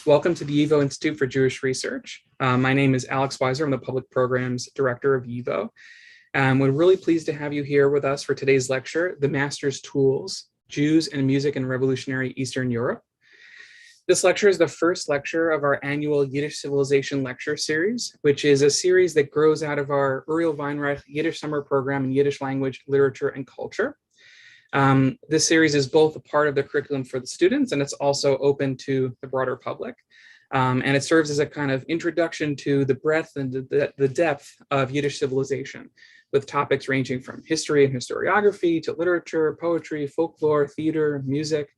Welcome to the YIVO Institute for Jewish Research. My name is Alex Weiser. I'm the Public Programs Director of YIVO. We're really pleased to have you here with us for today's lecture, The Master's Tools, Jews and Music in Revolutionary Eastern Europe. This lecture is the first lecture of our annual Yiddish Civilization Lecture Series, which is a series that grows out of our Uriel Weinreich Yiddish Summer Program in Yiddish Language, Literature, and Culture. This series is both a part of the curriculum for the students, and it's also open to the broader public. And it serves as a kind of introduction to the breadth and the depth of Yiddish civilization, with topics ranging from history and historiography to literature, poetry, folklore, theater, music.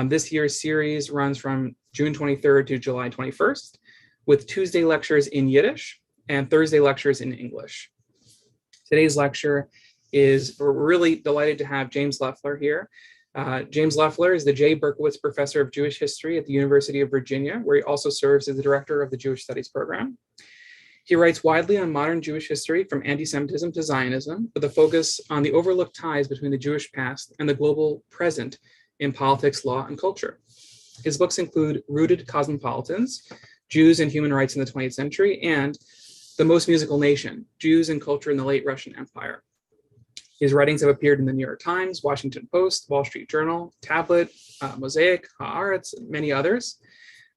This year's series runs from June 23rd to July 21st, with Tuesday lectures in Yiddish and Thursday lectures in English. Today's lecture we're really delighted to have James Loeffler here. James Loeffler is the J. Berkowitz Professor of Jewish History at the University of Virginia, where he also serves as the Director of the Jewish Studies Program. He writes widely on modern Jewish history, from anti-Semitism to Zionism, with a focus on the overlooked ties between the Jewish past and the global present in politics, law, and culture. His books include Rooted Cosmopolitans, Jews and Human Rights in the 20th Century, and The Most Musical Nation, Jews and Culture in the Late Russian Empire. His writings have appeared in the New York Times, Washington Post, Wall Street Journal, Tablet, Mosaic, Haaretz, and many others.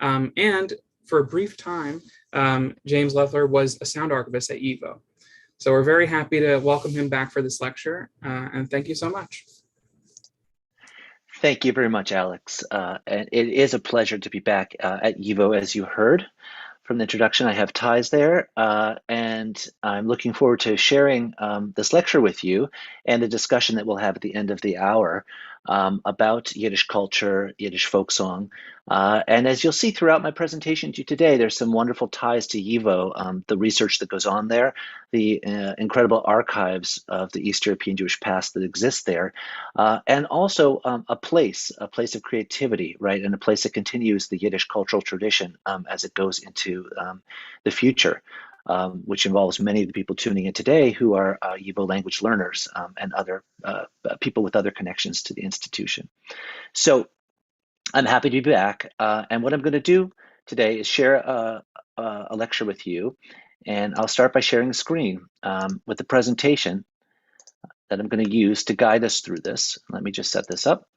And for a brief time, James Loeffler was a sound archivist at YIVO. So we're very happy to welcome him back for this lecture, and thank you so much. Thank you very much, Alex. And it is a pleasure to be back at YIVO, as you heard from the introduction. I have ties there, and I'm looking forward to sharing this lecture with you and the discussion that we'll have at the end of the hour about Yiddish culture, Yiddish folk song. And as you'll see throughout my presentation to you today, there's some wonderful ties to YIVO, the research that goes on there, the incredible archives of the East European Jewish past that exist there, and also a place of creativity, right, and a place that continues the Yiddish cultural tradition as it goes into the future, which involves many of the people tuning in today who are YIVO language learners and other people with other connections to the institution. So I'm happy to be back, and what I'm going to do today is share a lecture with you, and I'll start by sharing the screen with the presentation that I'm going to use to guide us through this. Let me just set this up.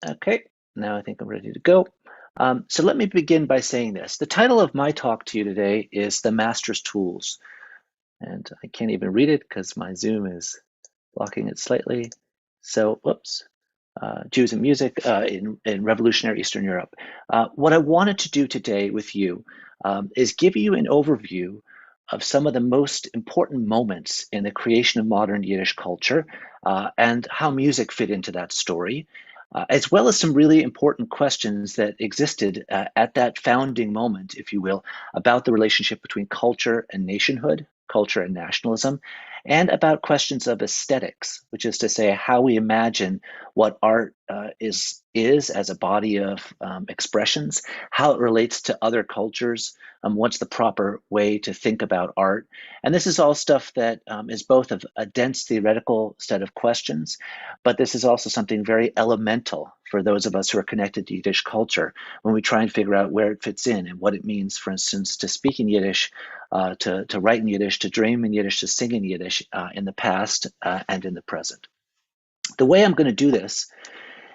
Okay, now I think I'm ready to go. So let me begin by saying this. The title of my talk to you today is The Master's Tools. And I can't even read it because my Zoom is blocking it slightly. So, whoops. Jews and Music in Revolutionary Eastern Europe. What I wanted to do today with you is give you an overview of some of the most important moments in the creation of modern Yiddish culture and how music fit into that story, as well as some really important questions that existed at that founding moment, if you will, about the relationship between culture and nationhood, culture and nationalism, and about questions of aesthetics, which is to say how we imagine what art is as a body of expressions, how it relates to other cultures, what's the proper way to think about art. And this is all stuff that is both of a dense theoretical set of questions, but this is also something very elemental for those of us who are connected to Yiddish culture when we try and figure out where it fits in and what it means, for instance, to speak in Yiddish, to write in Yiddish, to dream in Yiddish, to sing in Yiddish in the past and in the present. The way I'm going to do this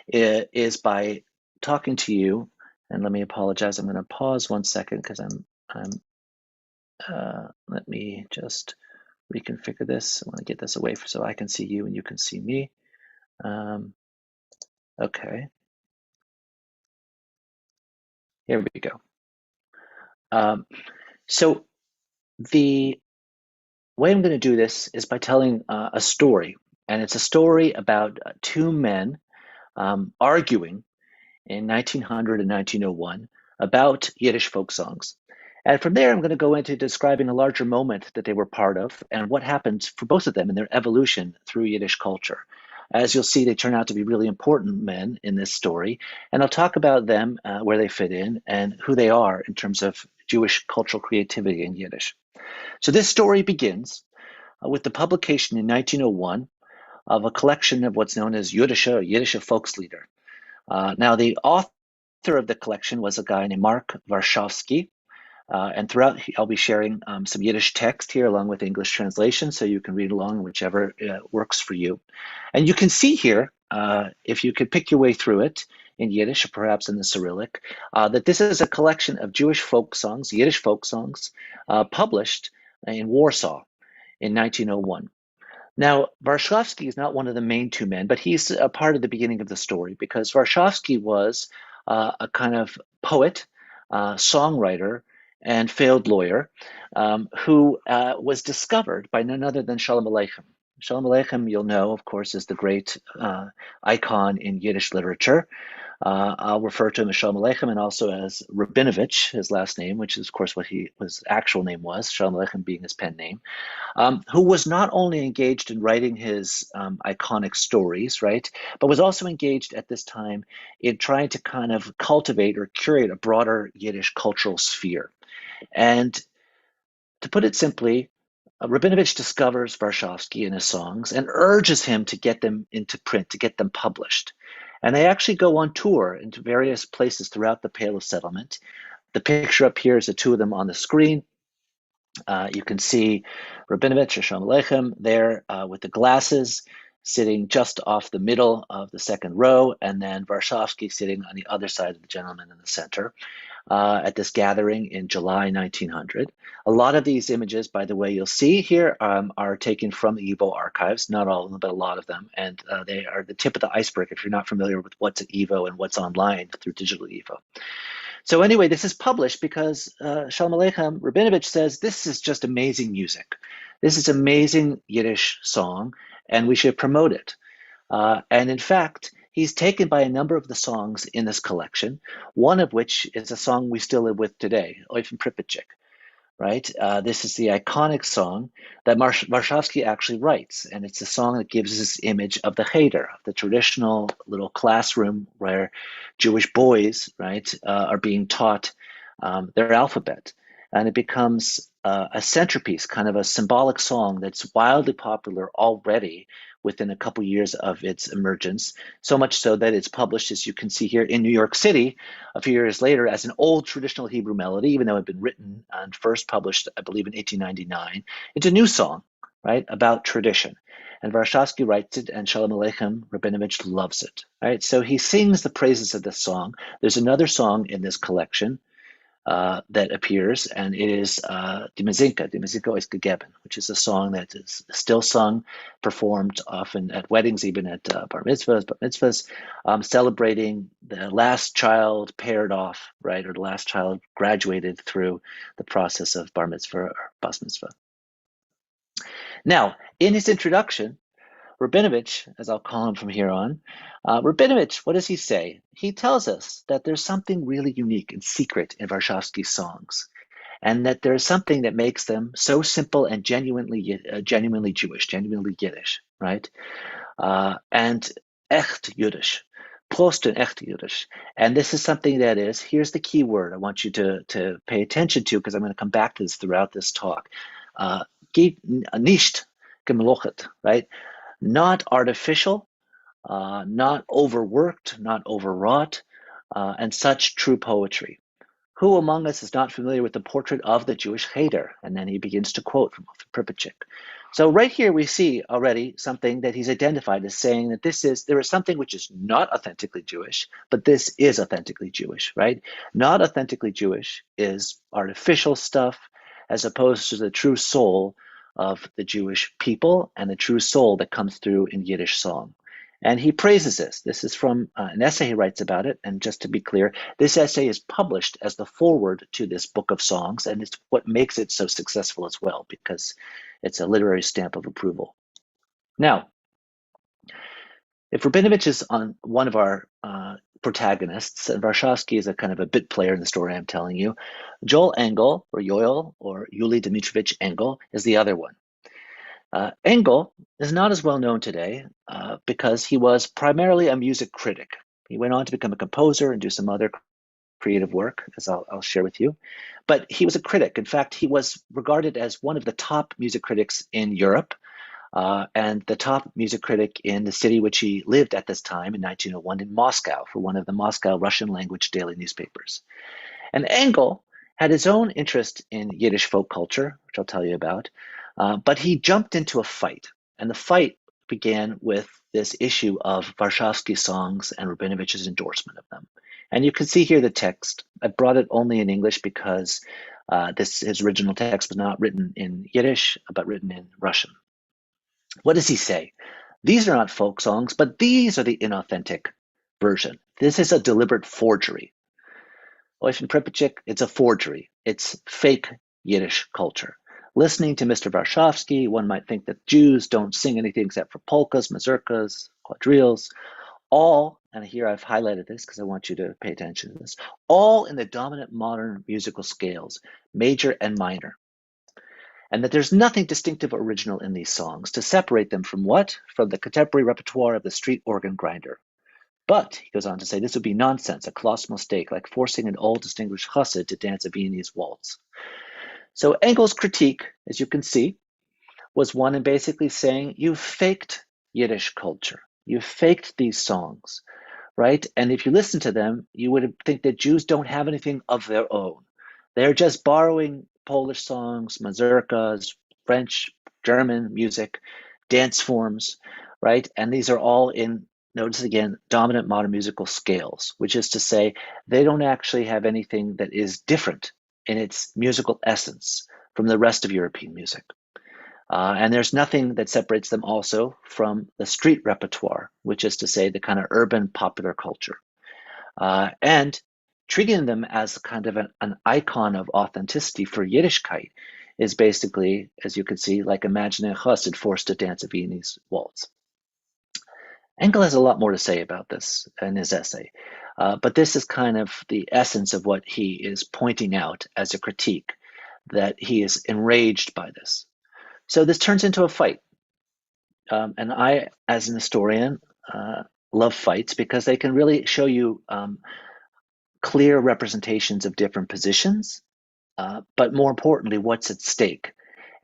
is by talking to you, and let me apologize. I'm going to pause 1 second because let me just reconfigure this. I want to get this away so I can see you and you can see me. Okay. Here we go. So the way I'm going to do this is by telling a story, and it's a story about two men arguing in 1900 and 1901 about Yiddish folk songs. And from there, I'm going to go into describing a larger moment that they were part of and what happened for both of them in their evolution through Yiddish culture. As you'll see, they turn out to be really important men in this story, and I'll talk about them, where they fit in, and who they are in terms of Jewish cultural creativity in Yiddish. So this story begins with the publication in 1901 of a collection of what's known as Yiddish Volkslieder. Now, the author of the collection was a guy named Mark Varshavsky. And throughout, I'll be sharing some Yiddish text here along with English translation, so you can read along whichever works for you. And you can see here, if you could pick your way through it in Yiddish or perhaps in the Cyrillic, that this is a collection of Jewish folk songs, Yiddish folk songs, published in Warsaw in 1901. Now, Varshavsky is not one of the main two men, but he's a part of the beginning of the story because Varshavsky was a kind of poet, songwriter, and failed lawyer who was discovered by none other than Shalom Aleichem. Shalom Aleichem, you'll know, of course, is the great icon in Yiddish literature. I'll refer to him as Shalom Aleichem and also as Rabinovich, his last name, which is, of course, what his actual name was, Shalom Aleichem being his pen name, who was not only engaged in writing his iconic stories, right, but was also engaged at this time in trying to kind of cultivate or curate a broader Yiddish cultural sphere. And to put it simply, Rabinovich discovers Varshavsky in his songs and urges him to get them into print, to get them published. And they actually go on tour into various places throughout the Pale of Settlement. The picture up here is the two of them on the screen. You can see Rabinovich or Shalom Aleichem there with the glasses, sitting just off the middle of the second row, and then Varshavsky sitting on the other side of the gentleman in the center at this gathering in July 1900. A lot of these images, by the way, you'll see here are taken from the EVO archives, not all of them, but a lot of them, and they are the tip of the iceberg if you're not familiar with what's at EVO and what's online through digital EVO. So anyway, this is published because Shalom Aleichem, Rabinovich says, this is just amazing music. This is amazing Yiddish song, and we should promote it. And in fact, he's taken by a number of the songs in this collection, one of which is a song we still live with today, Oifen Pripitchik, right? This is the iconic song that Varshavsky actually writes, and it's a song that gives this image of the cheder, the traditional little classroom where Jewish boys, right, are being taught their alphabet. And it becomes a centerpiece, kind of a symbolic song that's wildly popular already within a couple years of its emergence, so much so that it's published, as you can see here, in New York City a few years later as an old traditional Hebrew melody, even though it had been written and first published, I believe, in 1899. It's a new song, right, about tradition. And Varshavsky writes it, and Shalom Aleichem, Rabinovich, loves it, right? So he sings the praises of this song. There's another song in this collection that appears, and it is Die Mazinka is gegeben, which is a song that is still sung, performed often at weddings, even at bar mitzvahs, celebrating the last child paired off, right, or the last child graduated through the process of bar mitzvah or bas mitzvah. Now, in his introduction, Rabinovich, as I'll call him from here on, Rabinovich, what does he say? He tells us that there's something really unique and secret in Varshavsky's songs, and that there's something that makes them so simple and genuinely Jewish, genuinely Yiddish, right? And echt Yiddish, Prost and echt Yiddish. And this is something that is, here's the key word I want you to pay attention to, because I'm going to come back to this throughout this talk. Nicht gemelochet, right? Not artificial, not overworked, not overwrought, and such true poetry. Who among us is not familiar with the portrait of the Jewish cheder? And then he begins to quote from Pripitchik. So right here we see already something that he's identified as saying that there is something which is not authentically Jewish, but this is authentically Jewish, right? Not authentically Jewish is artificial stuff as opposed to the true soul of the Jewish people and the true soul that comes through in Yiddish song. And he praises this. This is from an essay he writes about it. And just to be clear, this essay is published as the foreword to this book of songs. And it's what makes it so successful as well, because it's a literary stamp of approval. Now, if Rabinovich is on one of our protagonists, and Varshavsky is a kind of a bit player in the story I'm telling you, Joel Engel, or Yoel, or Yuli Dmitrovich Engel, is the other one. Engel is not as well known today because he was primarily a music critic. He went on to become a composer and do some other creative work, as I'll share with you. But he was a critic. In fact, he was regarded as one of the top music critics in Europe. and the top music critic in the city which he lived at this time in 1901 in Moscow for one of the Moscow Russian language daily newspapers. And Engel had his own interest in Yiddish folk culture, which I'll tell you about, but he jumped into a fight. And the fight began with this issue of Varshavsky songs and Rabinovich's endorsement of them. And you can see here the text. I brought it only in English because his original text was not written in Yiddish, but written in Russian. What does he say? These are not folk songs, but these are the inauthentic version. This is a deliberate forgery. It's a forgery. It's fake Yiddish culture. Listening to Mr. Varshavsky, one might think that Jews don't sing anything except for polkas, mazurkas, quadrilles, all, and here I've highlighted this because I want you to pay attention to this, all in the dominant modern musical scales, major and minor. And that there's nothing distinctive or original in these songs to separate them from what? From the contemporary repertoire of the street organ grinder. But, he goes on to say, this would be nonsense, a colossal mistake, like forcing an old distinguished chassid to dance a Viennese waltz. So Engel's critique, as you can see, was one in basically saying, you've faked Yiddish culture. You've faked these songs, right? And if you listen to them, you would think that Jews don't have anything of their own. They're just borrowing Polish songs, mazurkas, French, German music, dance forms, right? And these are all in, notice again, dominant modern musical scales, which is to say they don't actually have anything that is different in its musical essence from the rest of European music. And there's nothing that separates them also from the street repertoire, which is to say the kind of urban popular culture. And treating them as kind of an icon of authenticity for Yiddishkeit is basically, as you can see, like imagining a chassid forced to dance a Viennese waltz. Engel has a lot more to say about this in his essay, but this is kind of the essence of what he is pointing out as a critique, that he is enraged by this. So this turns into a fight. And I, as an historian, love fights because they can really show you clear representations of different positions, but more importantly, what's at stake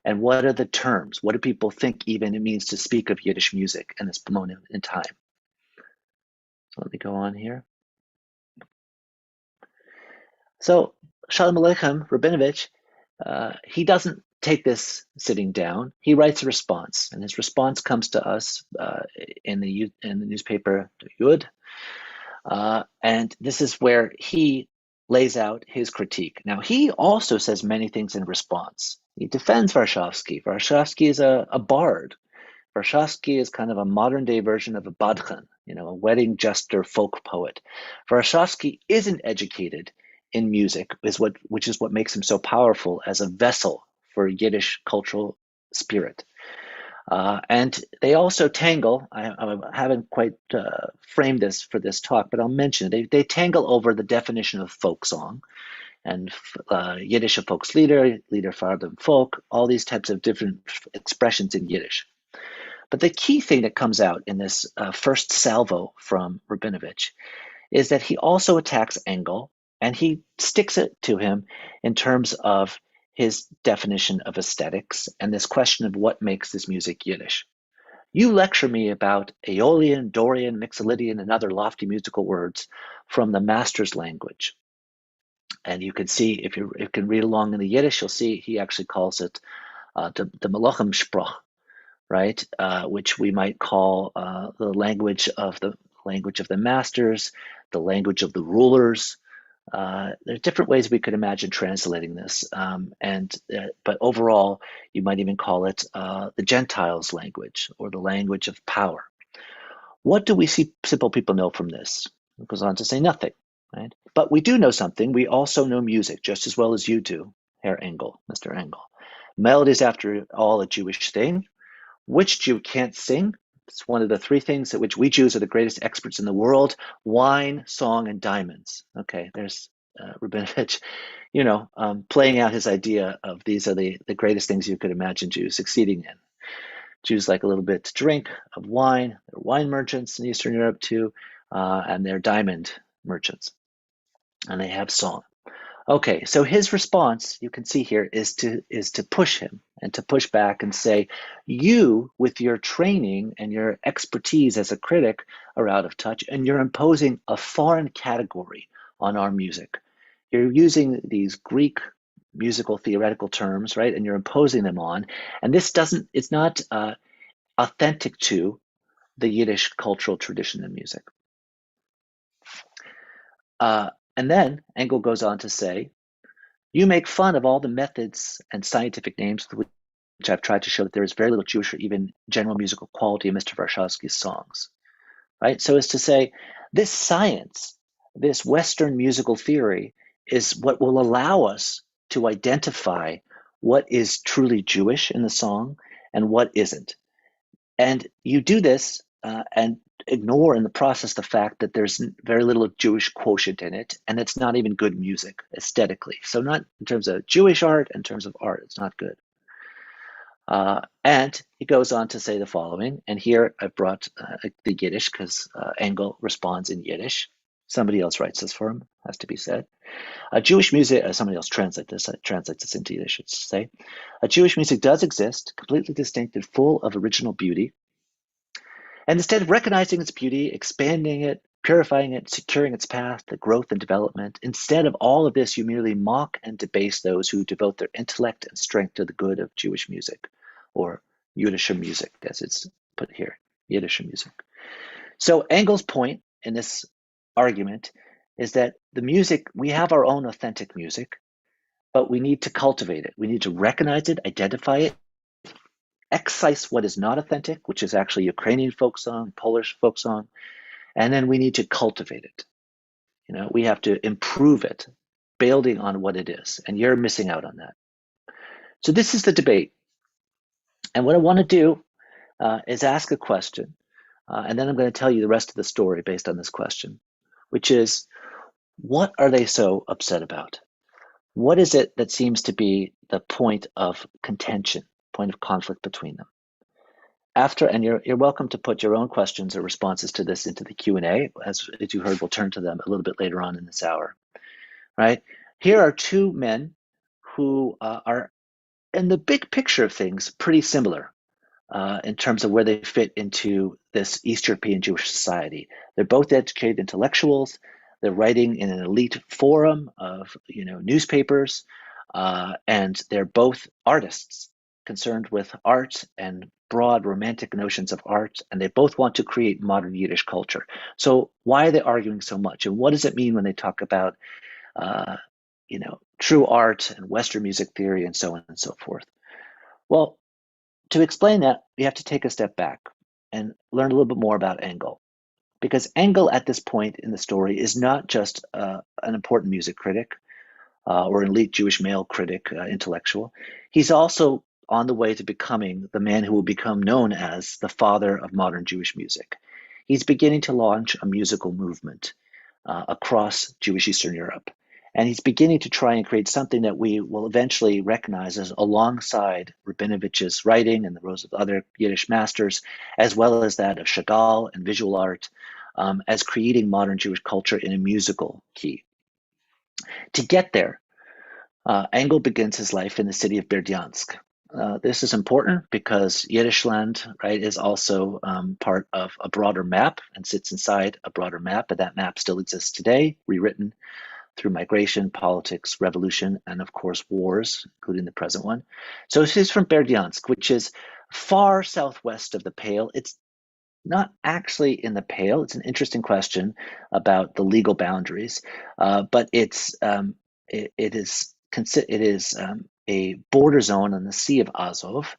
and what are the terms? What do people think even it means to speak of Yiddish music in this moment in time? So let me go on here. So Shalom Aleichem, Rabinovich, he doesn't take this sitting down. He writes a response, and his response comes to us in the newspaper Yud, and this is where he lays out his critique. Now, he also says many things in response. He defends Varshavsky. Varshavsky is a bard. Varshavsky is kind of a modern day version of a badchan, a wedding jester folk poet. Varshavsky isn't educated in music, which is what makes him so powerful as a vessel for Yiddish cultural spirit. And they also tangle, I haven't quite framed this for this talk, but I'll mention it. They tangle over the definition of folk song and Yiddish of Volkslieder, Lieder für den Volk, all these types of different expressions in Yiddish. But the key thing that comes out in this first salvo from Rabinovich is that he also attacks Engel, and he sticks it to him in terms of his definition of aesthetics and this question of what makes this music Yiddish. You lecture me about Aeolian, Dorian, Mixolydian, and other lofty musical words from the master's language. And you can see, if you can read along in the Yiddish, you'll see he actually calls it the Melochem Sprach, right? Which we might call the language of the masters, the language of the rulers. There are different ways we could imagine translating this, but overall, you might even call it the Gentiles' language or the language of power. What do we see simple people know from this? It goes on to say nothing, right? But we do know something. We also know music just as well as you do, Herr Engel, Mr. Engel. Melody is, after all, a Jewish thing. Which Jew can't sing? It's one of the three things at which we Jews are the greatest experts in the world: wine, song, and diamonds. Okay, there's Rabinovich, playing out his idea of these are the greatest things you could imagine Jews succeeding in. Jews like a little bit to drink of wine. They're wine merchants in Eastern Europe too, and they're diamond merchants. And they have song. Okay, so his response, you can see here, is to push him and to push back and say, you, with your training and your expertise as a critic, are out of touch, and you're imposing a foreign category on our music. You're using these Greek musical theoretical terms, right? And you're imposing them on, and this doesn't, it's not authentic to the Yiddish cultural tradition in music. And then Engel goes on to say, you make fun of all the methods and scientific names with which I've tried to show that there is very little Jewish or even general musical quality in Mr. Varshavsky's songs, right? So as to say, this science, this Western musical theory is what will allow us to identify what is truly Jewish in the song and what isn't. And you do this and ignore in the process the fact that there's very little Jewish quotient in it, and it's not even good music aesthetically. So not in terms of Jewish art, in terms of art, it's not good. And he goes on to say the following, and here I've brought the Yiddish because Engel responds in Yiddish. Somebody else writes this for him, has to be said. Jewish music, somebody else translates this into Yiddish, it's to say. Jewish music does exist, completely distinct and full of original beauty. And instead of recognizing its beauty, expanding it, purifying it, securing its path to growth and development, instead of all of this, you merely mock and debase those who devote their intellect and strength to the good of Jewish music, or Yiddish music, as it's put here, Yiddish music. So Engel's point in this argument is that the music, we have our own authentic music, but we need to cultivate it. We need to recognize it, identify it, excise what is not authentic, which is actually Ukrainian folk song, Polish folk song, and then we need to cultivate it. You know, we have to improve it, building on what it is, and you're missing out on that. So this is the debate, and what I want to do is ask a question, and then I'm going to tell you the rest of the story based on this question, which is, what are they so upset about? What is it that seems to be the point of contention, point of conflict between them? After, and you're welcome to put your own questions or responses to this into the Q&A. As you heard, we'll turn to them a little bit later on in this hour, right? Here are two men who are, in the big picture of things, pretty similar in terms of where they fit into this East European Jewish society. They're both educated intellectuals. They're writing in an elite forum of newspapers, and they're both artists concerned with art and broad romantic notions of art, and they both want to create modern Yiddish culture. So why are they arguing so much? And what does it mean when they talk about true art and Western music theory and so on and so forth? Well, to explain that, we have to take a step back and learn a little bit more about Engel. Because Engel, at this point in the story, is not just an important music critic or an elite Jewish male critic, intellectual. He's also on the way to becoming the man who will become known as the father of modern Jewish music. He's beginning to launch a musical movement across Jewish Eastern Europe. And he's beginning to try and create something that we will eventually recognize as alongside Rabinovich's writing and the roles of other Yiddish masters, as well as that of Chagall and visual art, as creating modern Jewish culture in a musical key. To get there, Engel begins his life in the city of Berdyansk. This is important because Yiddishland, right, is also part of a broader map and sits inside a broader map, but that map still exists today, rewritten through migration, politics, revolution, and of course wars, including the present one. So she's from Berdyansk, which is far southwest of the Pale. It's not actually in the Pale. It's an interesting question about the legal boundaries, but it is a border zone on the Sea of Azov.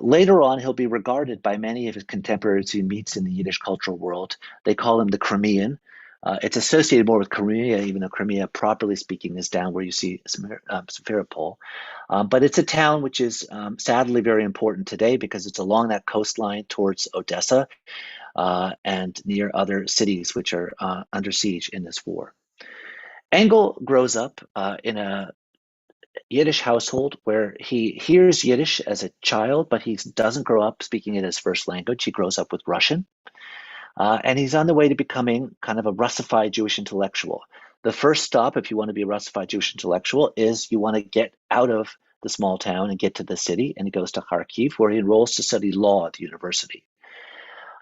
Later on, he'll be regarded by many of his contemporaries he meets in the Yiddish cultural world. They call him the Crimean. It's associated more with Crimea, even though Crimea, properly speaking, is down where you see Simferopol. But it's a town which is sadly very important today because it's along that coastline towards Odessa and near other cities which are under siege in this war. Engel grows up in a Yiddish household where he hears Yiddish as a child, but he doesn't grow up speaking it as first language. He grows up with Russian. And he's on the way to becoming kind of a Russified Jewish intellectual. The first stop, if you want to be a Russified Jewish intellectual, is you want to get out of the small town and get to the city. And he goes to Kharkiv, where he enrolls to study law at the university.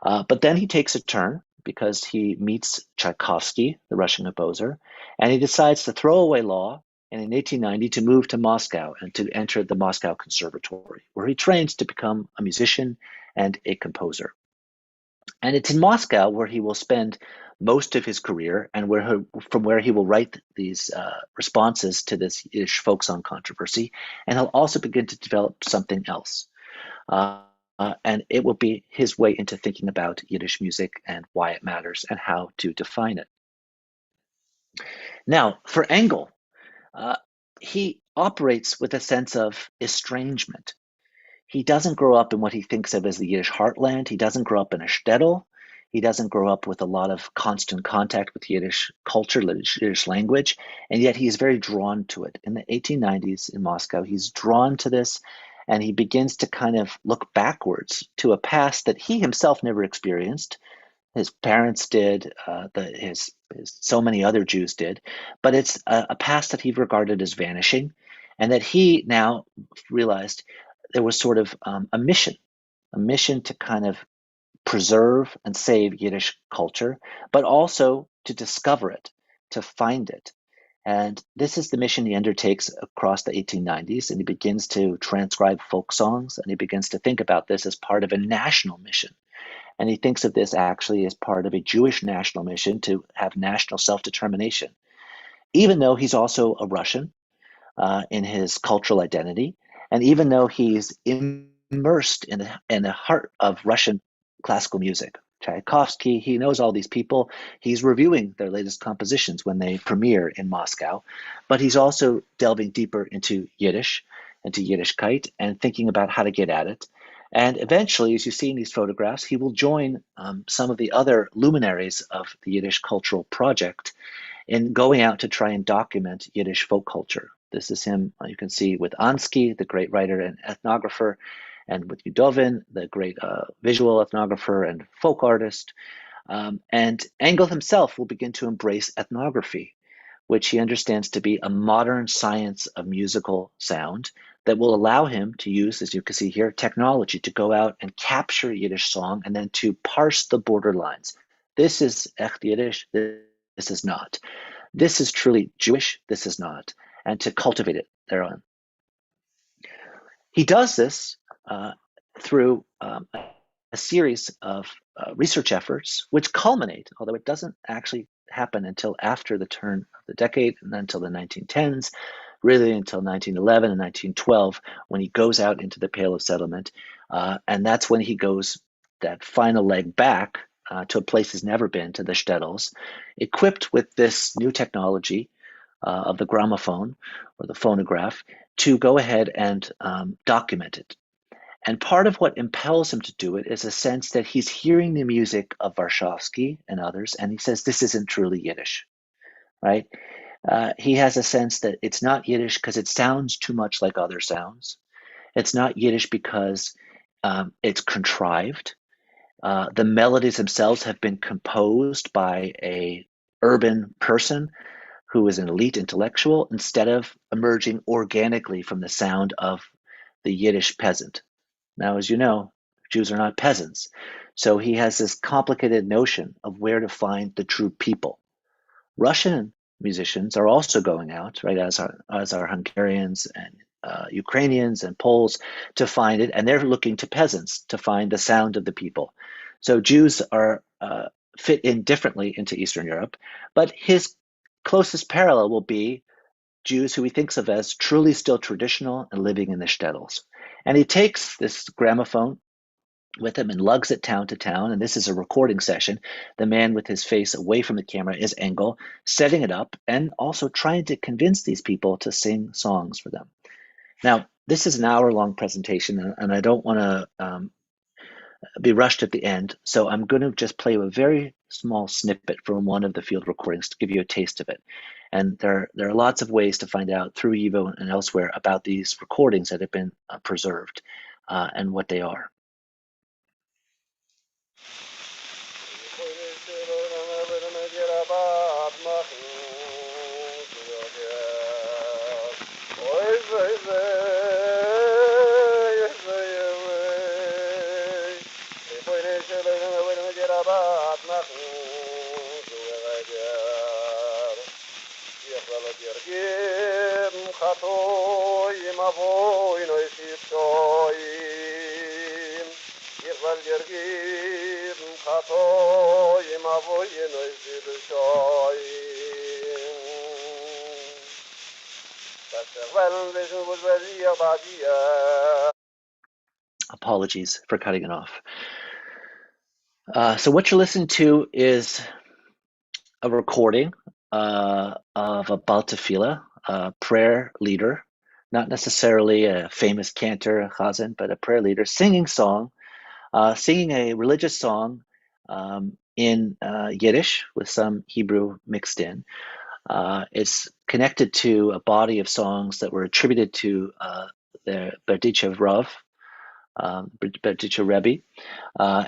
But then he takes a turn because he meets Tchaikovsky, the Russian composer, and he decides to throw away law and in 1890 to move to Moscow and to enter the Moscow Conservatory, where he trains to become a musician and a composer. And it's in Moscow where he will spend most of his career and from where he will write these responses to this Yiddish folk song controversy. And he'll also begin to develop something else. And it will be his way into thinking about Yiddish music and why it matters and how to define it. Now, for Engel, he operates with a sense of estrangement. He doesn't grow up in what he thinks of as the Yiddish heartland. He doesn't grow up in a shtetl. He doesn't grow up with a lot of constant contact with Yiddish culture, Yiddish language, and yet he is very drawn to it. In the 1890s in Moscow, he's drawn to this, and he begins to kind of look backwards to a past that he himself never experienced. His parents did, so many other Jews did, but it's a past that he regarded as vanishing, and that he now realized there was sort of a mission to kind of preserve and save Yiddish culture, but also to discover it, to find it. And this is the mission he undertakes across the 1890s, and he begins to transcribe folk songs, and he begins to think about this as part of a national mission. And he thinks of this actually as part of a Jewish national mission to have national self-determination, even though he's also a Russian in his cultural identity, and even though he's immersed in the heart of Russian classical music. Tchaikovsky, he knows all these people. He's reviewing their latest compositions when they premiere in Moscow, but he's also delving deeper into Yiddish, into Yiddishkeit, and thinking about how to get at it. And eventually, as you see in these photographs, he will join some of the other luminaries of the Yiddish cultural project in going out to try and document Yiddish folk culture. This is him, you can see, with Ansky, the great writer and ethnographer, and with Yudovin, the great visual ethnographer and folk artist. And Engel himself will begin to embrace ethnography, which he understands to be a modern science of musical sound that will allow him to use, as you can see here, technology to go out and capture Yiddish song and then to parse the borderlines. This is echt Yiddish, this is not. This is truly Jewish, this is not, and to cultivate it thereon. He does this through a series of research efforts, which culminate, although it doesn't actually happen until after the turn of the decade and until the 1910s, really until 1911 and 1912, when he goes out into the Pale of Settlement. And that's when he goes that final leg back to a place he's never been, to the shtetls, equipped with this new technology of the gramophone or the phonograph to go ahead and document it. And part of what impels him to do it is a sense that he's hearing the music of Varshavsky and others, and he says, this isn't truly Yiddish, right? He has a sense that it's not Yiddish because it sounds too much like other sounds. It's not Yiddish because it's contrived. The melodies themselves have been composed by an urban person who is an elite intellectual instead of emerging organically from the sound of the Yiddish peasant. Now, as you know, Jews are not peasants. So he has this complicated notion of where to find the true people. Russian musicians are also going out, right, as are Hungarians and Ukrainians and Poles to find it, and they're looking to peasants to find the sound of the people. So Jews are fit in differently into Eastern Europe, but his closest parallel will be Jews who he thinks of as truly still traditional and living in the shtetls. And he takes this gramophone with him and lugs it town to town. And this is a recording session. The man with his face away from the camera is Engel, setting it up and also trying to convince these people to sing songs for them. Now, this is an hour-long presentation, and I don't want to be rushed at the end. So I'm going to just play a very small snippet from one of the field recordings to give you a taste of it. And there are lots of ways to find out through YIVO and elsewhere about these recordings that have been preserved and what they are. Apologies for cutting it off. So what you're listening to is a recording of a Baltefila, a prayer leader, not necessarily a famous cantor, a chazan, but a prayer leader, singing a religious song in Yiddish with some Hebrew mixed in. It's connected to a body of songs that were attributed to the Berdichev Rav, Berdichev Rebbe,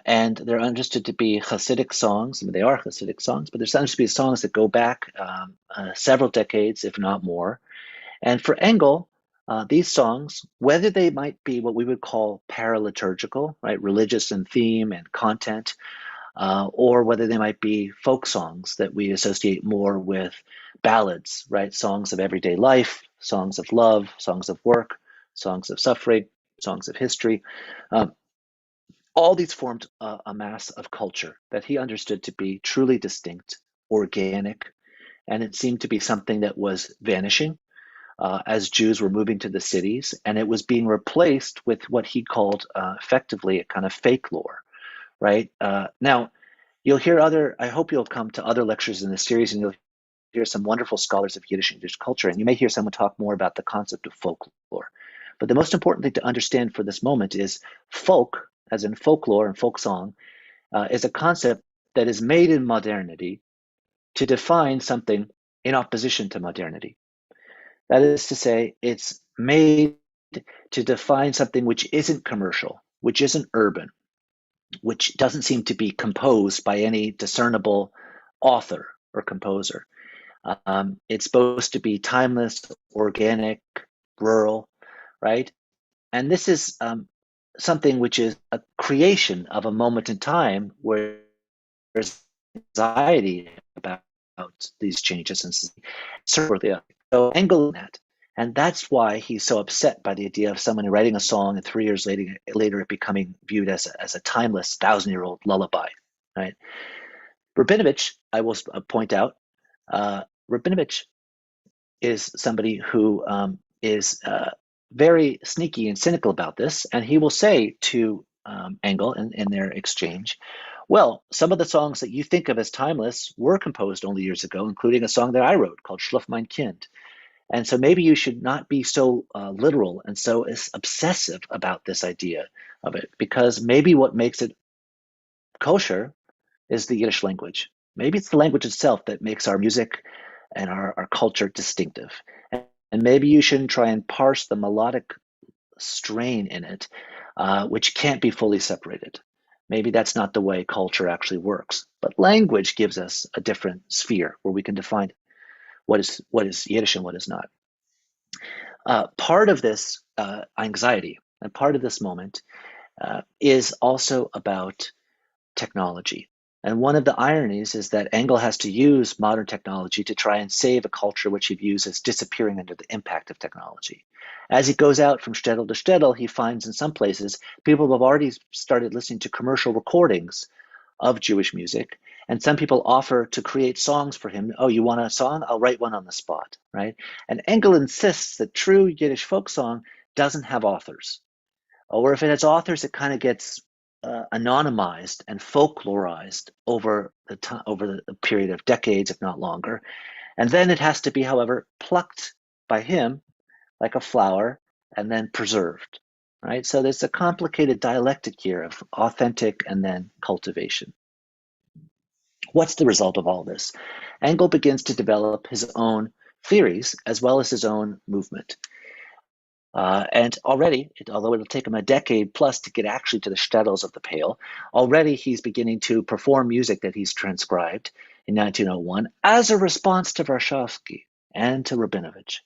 and they're understood to be Hasidic songs. I mean, they are Hasidic songs, but there's understood to be songs that go back several decades, if not more. And for Engel, these songs, whether they might be what we would call paraliturgical, right, religious in theme and content, or whether they might be folk songs that we associate more with ballads, right, songs of everyday life, songs of love, songs of work, songs of suffering, songs of history. All these formed a mass of culture that he understood to be truly distinct, organic, and it seemed to be something that was vanishing as Jews were moving to the cities, and it was being replaced with what he called effectively a kind of fake lore, right? Now, you'll hear I hope you'll come to other lectures in this series and you'll hear some wonderful scholars of Yiddish and Yiddish culture, and you may hear someone talk more about the concept of folklore. But the most important thing to understand for this moment is folk, as in folklore and folk song, is a concept that is made in modernity to define something in opposition to modernity. That is to say, it's made to define something which isn't commercial, which isn't urban, which doesn't seem to be composed by any discernible author or composer. It's supposed to be timeless, organic, rural, right? And this is something which is a creation of a moment in time where there's anxiety about these changes and so Engel that. And that's why he's so upset by the idea of someone writing a song and 3 years later it becoming viewed as a timeless 1,000-year-old lullaby, right? Rabinovich, I will point out, Rabinovich is somebody who is very sneaky and cynical about this, and he will say to Engel in their exchange, well, some of the songs that you think of as timeless were composed only years ago, including a song that I wrote called Schlaf mein Kind. And so maybe you should not be so literal and so obsessive about this idea of it, because maybe what makes it kosher is the Yiddish language. Maybe it's the language itself that makes our music and our culture distinctive. And maybe you shouldn't try and parse the melodic strain in it, which can't be fully separated. Maybe that's not the way culture actually works. But language gives us a different sphere where we can define what is Yiddish and what is not. Part of this anxiety and part of this moment is also about technology. And one of the ironies is that Engel has to use modern technology to try and save a culture which he views as disappearing under the impact of technology. As he goes out from shtetl to shtetl, he finds in some places people have already started listening to commercial recordings of Jewish music. And some people offer to create songs for him. Oh, you want a song? I'll write one on the spot, right? And Engel insists that true Yiddish folk song doesn't have authors. Or if it has authors, it kind of gets anonymized and folklorized over the period of decades, if not longer. And then it has to be, however, plucked by him like a flower and then preserved, right? So there's a complicated dialectic here of authentic and then cultivation. What's the result of all this? Engel begins to develop his own theories as well as his own movement. And already, although it'll take him a decade plus to get actually to the shtetls of the Pale, already he's beginning to perform music that he's transcribed in 1901 as a response to Varshavsky and to Rabinovich.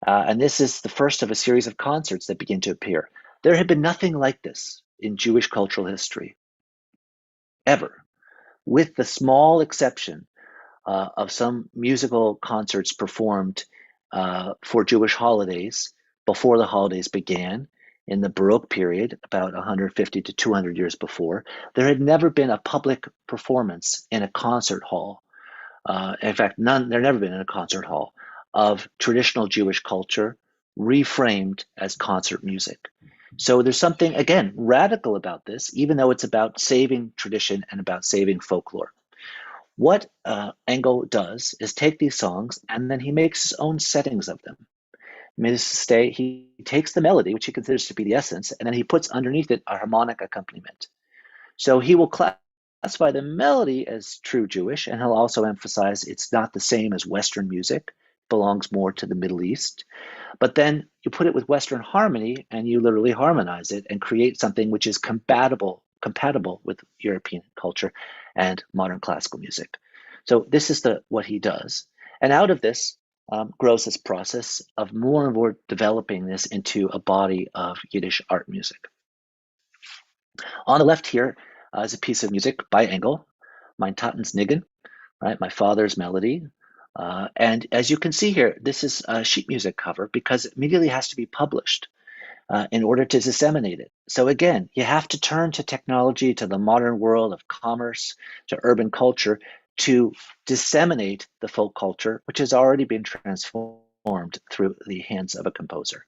And this is the first of a series of concerts that begin to appear. There had been nothing like this in Jewish cultural history, ever, with the small exception of some musical concerts performed for Jewish holidays before the holidays began, in the Baroque period, about 150 to 200 years before, there had never been a public performance in a concert hall. In fact, there had never been in a concert hall of traditional Jewish culture reframed as concert music. So there's something, again, radical about this, even though it's about saving tradition and about saving folklore. What Engel does is take these songs and then he makes his own settings of them. He takes the melody, which he considers to be the essence, and then he puts underneath it a harmonic accompaniment. So he will classify the melody as true Jewish, and he'll also emphasize it's not the same as Western music, belongs more to the Middle East. But then you put it with Western harmony, and you literally harmonize it and create something which is compatible with European culture and modern classical music. So this is what he does. And out of this grows this process of more and more developing this into a body of Yiddish art music. On the left here is a piece of music by Engel, Mein Taten's Niggen, right, my father's melody. And as you can see here, this is a sheet music cover because it immediately has to be published in order to disseminate it. So again, you have to turn to technology, to the modern world of commerce, to urban culture, to disseminate the folk culture, which has already been transformed through the hands of a composer.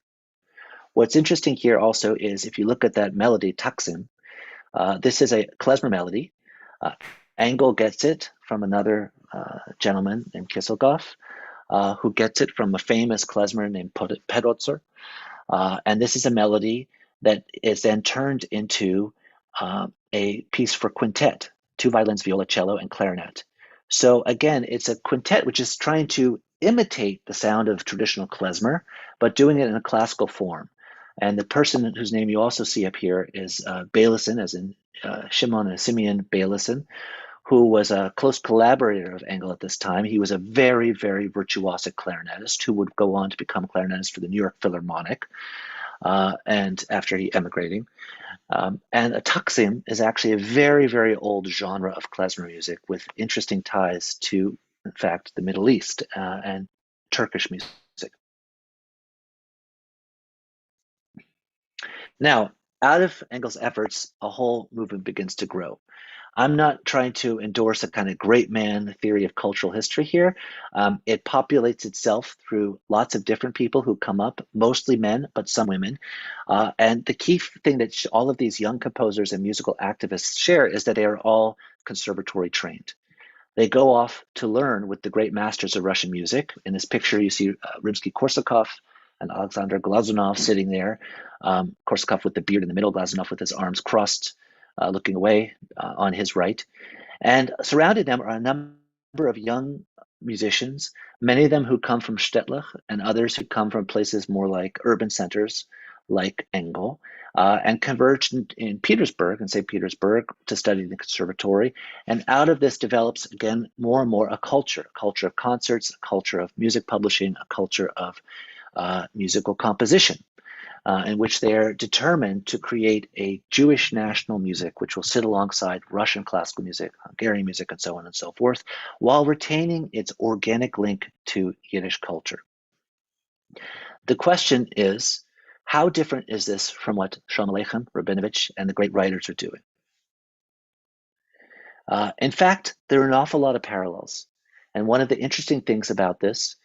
What's interesting here also is if you look at that melody, Taksim, this is a klezmer melody. Engel gets it from another gentleman named Kisselgoff, who gets it from a famous klezmer named Pedotzer. And this is a melody that is then turned into a piece for quintet, 2 violins, viola, cello, and clarinet. So again, it's a quintet which is trying to imitate the sound of traditional klezmer, but doing it in a classical form. And the person whose name you also see up here is Beileson, as in Shimon and Simeon Beileson, who was a close collaborator of Engel at this time. He was a very, very virtuosic clarinetist who would go on to become clarinetist for the New York Philharmonic, and after he emigrating. And a taksim is actually a very, very old genre of klezmer music with interesting ties to, in fact, the Middle East and Turkish music. Now, out of Engel's efforts, a whole movement begins to grow. I'm not trying to endorse a kind of great man theory of cultural history here. It populates itself through lots of different people who come up, mostly men, but some women. And the key thing that all of these young composers and musical activists share is that they are all conservatory trained. They go off to learn with the great masters of Russian music. In this picture, you see Rimsky-Korsakov and Alexander Glazunov sitting there. Korsakov with the beard in the middle, Glazunov with his arms crossed, looking away on his right. And surrounding them are a number of young musicians, many of them who come from shtetl and others who come from places more like urban centers like Engel, and converged in Petersburg, in St. Petersburg, to study in the conservatory. And out of this develops, again, more and more a culture of concerts, a culture of music publishing, a culture of musical composition, in which they're determined to create a Jewish national music, which will sit alongside Russian classical music, Hungarian music, and so on and so forth, while retaining its organic link to Yiddish culture. The question is, how different is this from what Shalom Aleichem, Rabinovich, and the great writers are doing? In fact, there are an awful lot of parallels. And one of the interesting things about this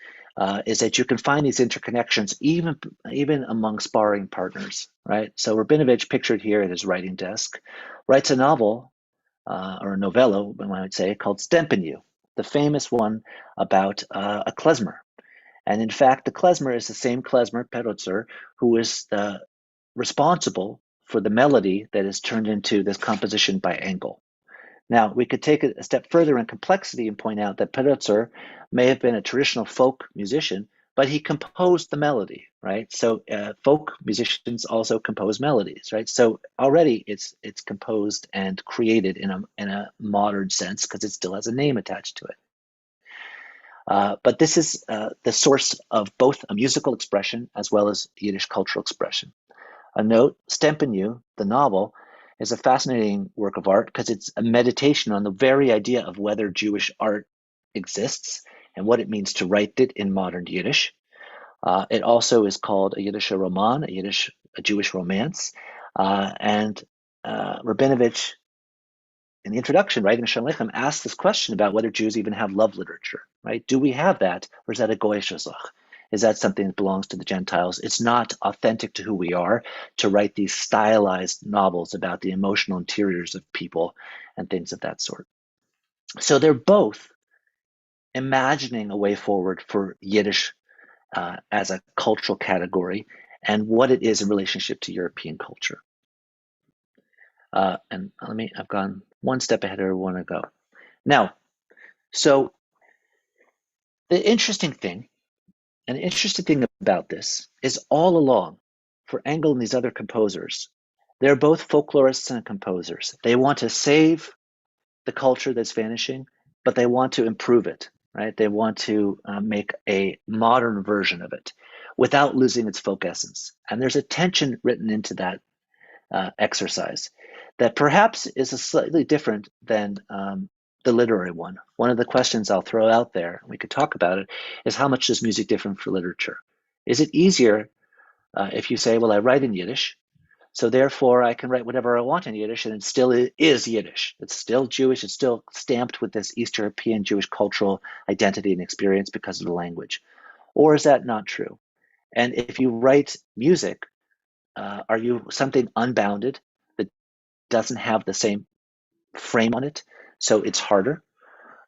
is that you can find these interconnections even among sparring partners, right? So Rabinovich, pictured here at his writing desk, writes a novel, or a novella, one might say, called Stempenu, the famous one about a klezmer. And in fact, the klezmer is the same klezmer, Pedotzer, who is responsible for the melody that is turned into this composition by Engel. Now, we could take it a step further in complexity and point out that Pedotzer may have been a traditional folk musician, but he composed the melody, right? So folk musicians also compose melodies, right? So already it's composed and created in a modern sense because it still has a name attached to it. But this is the source of both a musical expression as well as Yiddish cultural expression. A note, Stempenu, the novel, is a fascinating work of art because it's a meditation on the very idea of whether Jewish art exists and what it means to write it in modern Yiddish. It also is called a Yiddish roman, a Jewish romance. And Rabinovich, in the introduction, right, in Shalom, asks this question about whether Jews even have love literature, right? Do we have that, or is that a goyish zach? Is that something that belongs to the Gentiles? It's not authentic to who we are to write these stylized novels about the emotional interiors of people and things of that sort. So they're both imagining a way forward for Yiddish as a cultural category and what it is in relationship to European culture. And I've gone one step ahead of where I want to go. Now, so the interesting thing about this is all along for Engel and these other composers, they're both folklorists and composers. They want to save the culture that's vanishing, but they want to improve it, right? They want to make a modern version of it without losing its folk essence. And there's a tension written into that exercise that perhaps is a slightly different than the literary one. One of the questions I'll throw out there, and we could talk about it, is how much does music differ for literature? Is it easier if you say, well, I write in Yiddish, so therefore I can write whatever I want in Yiddish, and it still is Yiddish. It's still Jewish. It's still stamped with this East European Jewish cultural identity and experience because of the language. Or is that not true? And if you write music, are you something unbounded that doesn't have the same frame on it, so it's harder?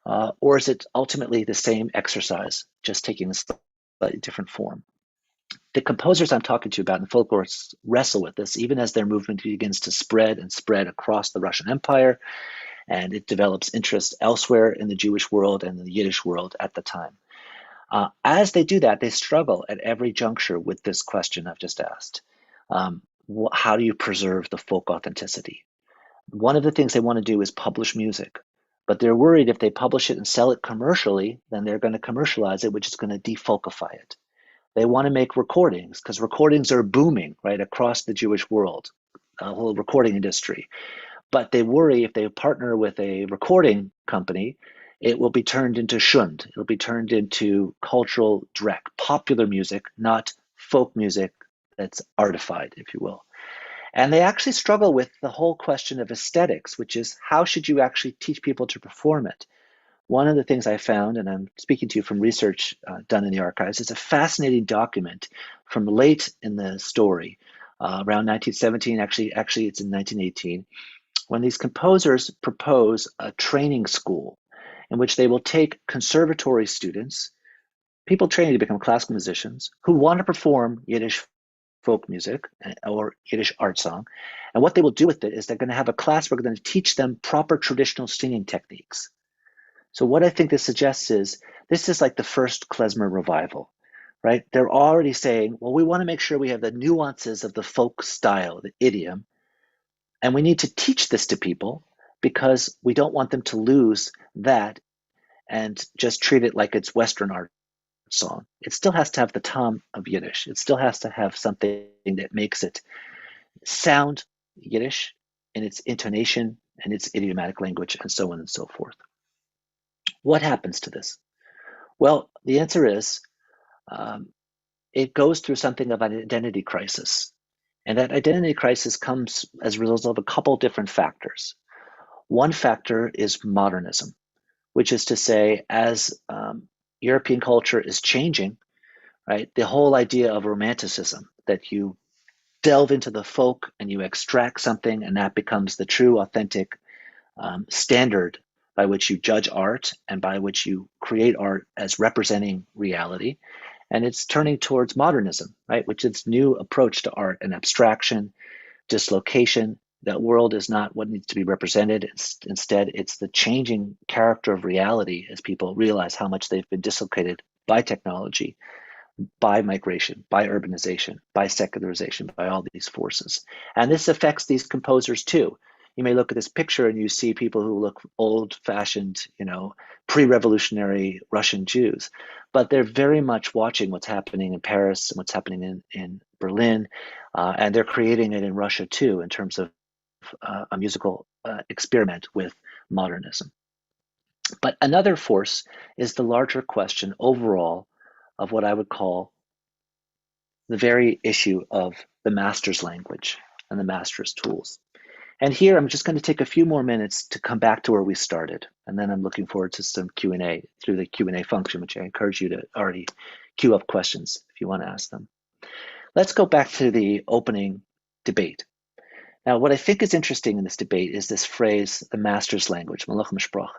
Or is it ultimately the same exercise, just taking a slightly different form? The composers I'm talking to you about in folklorists wrestle with this, even as their movement begins to spread and spread across the Russian Empire, and it develops interest elsewhere in the Jewish world and the Yiddish world at the time. As they do that, they struggle at every juncture with this question I've just asked. How do you preserve the folk authenticity? One of the things they want to do is publish music, but they're worried if they publish it and sell it commercially, then they're going to commercialize it, which is going to defolkify it. They want to make recordings because recordings are booming right across the Jewish world, the whole recording industry. But they worry if they partner with a recording company, it will be turned into shund. It'll be turned into cultural dreck, popular music, not folk music that's artified, if you will. And they actually struggle with the whole question of aesthetics, which is how should you actually teach people to perform it? One of the things I found, and I'm speaking to you from research done in the archives, is a fascinating document from late in the story, around 1917, actually it's in 1918, when these composers propose a training school in which they will take conservatory students, people training to become classical musicians, who want to perform Yiddish folk music or Yiddish art song. And what they will do with it is they're going to have a class where they're going to teach them proper traditional singing techniques. So what I think this suggests is this is like the first klezmer revival, right? They're already saying, well, we want to make sure we have the nuances of the folk style, the idiom, and we need to teach this to people because we don't want them to lose that and just treat it like it's Western art song. It still has to have the tom of Yiddish. It still has to have something that makes it sound Yiddish in its intonation and its idiomatic language and so on and so forth. What happens to this? Well, the answer is it goes through something of an identity crisis. And that identity crisis comes as a result of a couple different factors. One factor is modernism, which is to say, as European culture is changing, right, the whole idea of romanticism, that you delve into the folk and you extract something and that becomes the true, authentic standard by which you judge art and by which you create art as representing reality. And it's turning towards modernism, right, which is new approach to art and abstraction, dislocation. That world is not what needs to be represented. Instead, it's the changing character of reality as people realize how much they've been dislocated by technology, by migration, by urbanization, by secularization, by all these forces. And this affects these composers too. You may look at this picture and you see people who look old-fashioned, pre-revolutionary Russian Jews, but they're very much watching what's happening in Paris and what's happening in Berlin, and they're creating it in Russia too in terms of a musical experiment with modernism. But another force is the larger question overall of what I would call the very issue of the master's language and the master's tools. And here I'm just going to take a few more minutes to come back to where we started. And then I'm looking forward to some Q&A through the Q&A function, which I encourage you to already queue up questions if you want to ask them. Let's go back to the opening debate. Now, what I think is interesting in this debate is this phrase, the master's language, Malach Mishprach.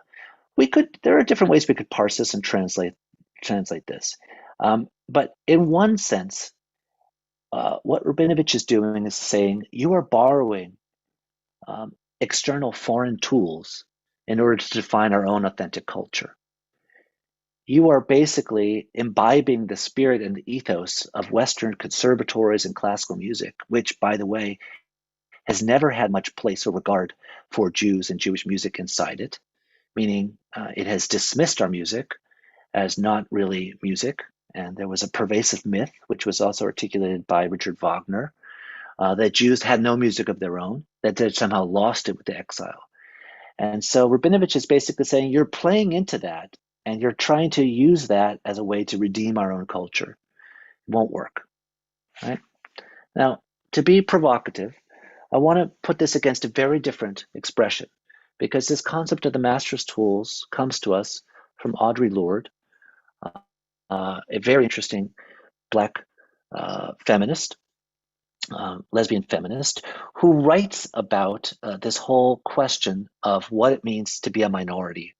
There are different ways we could parse this and translate this. But in one sense, what Rabinovich is doing is saying, you are borrowing external foreign tools in order to define our own authentic culture. You are basically imbibing the spirit and the ethos of Western conservatories and classical music, which, by the way, has never had much place or regard for Jews and Jewish music inside it, meaning it has dismissed our music as not really music. And there was a pervasive myth, which was also articulated by Richard Wagner, that Jews had no music of their own, that they somehow lost it with the exile. And so Rabinovich is basically saying, you're playing into that, and you're trying to use that as a way to redeem our own culture. It won't work, right? Now, to be provocative, I want to put this against a very different expression, because this concept of the master's tools comes to us from Audre Lorde, a very interesting Black feminist, lesbian feminist, who writes about this whole question of what it means to be a minority,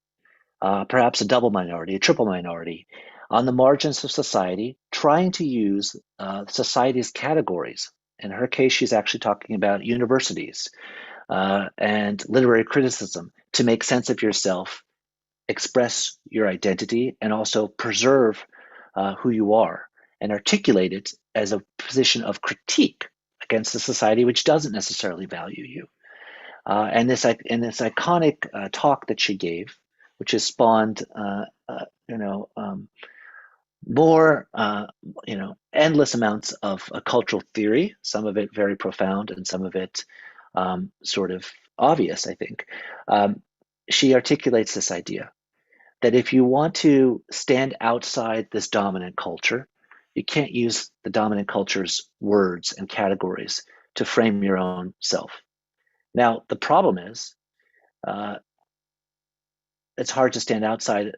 perhaps a double minority, a triple minority, on the margins of society, trying to use society's categories. In her case, she's actually talking about universities and literary criticism to make sense of yourself, express your identity, and also preserve who you are, and articulate it as a position of critique against a society which doesn't necessarily value you. And this iconic talk that she gave, which has spawned, more, endless amounts of cultural theory, some of it very profound and some of it sort of obvious, I think. She articulates this idea that if you want to stand outside this dominant culture, you can't use the dominant culture's words and categories to frame your own self. Now, the problem is, it's hard to stand outside.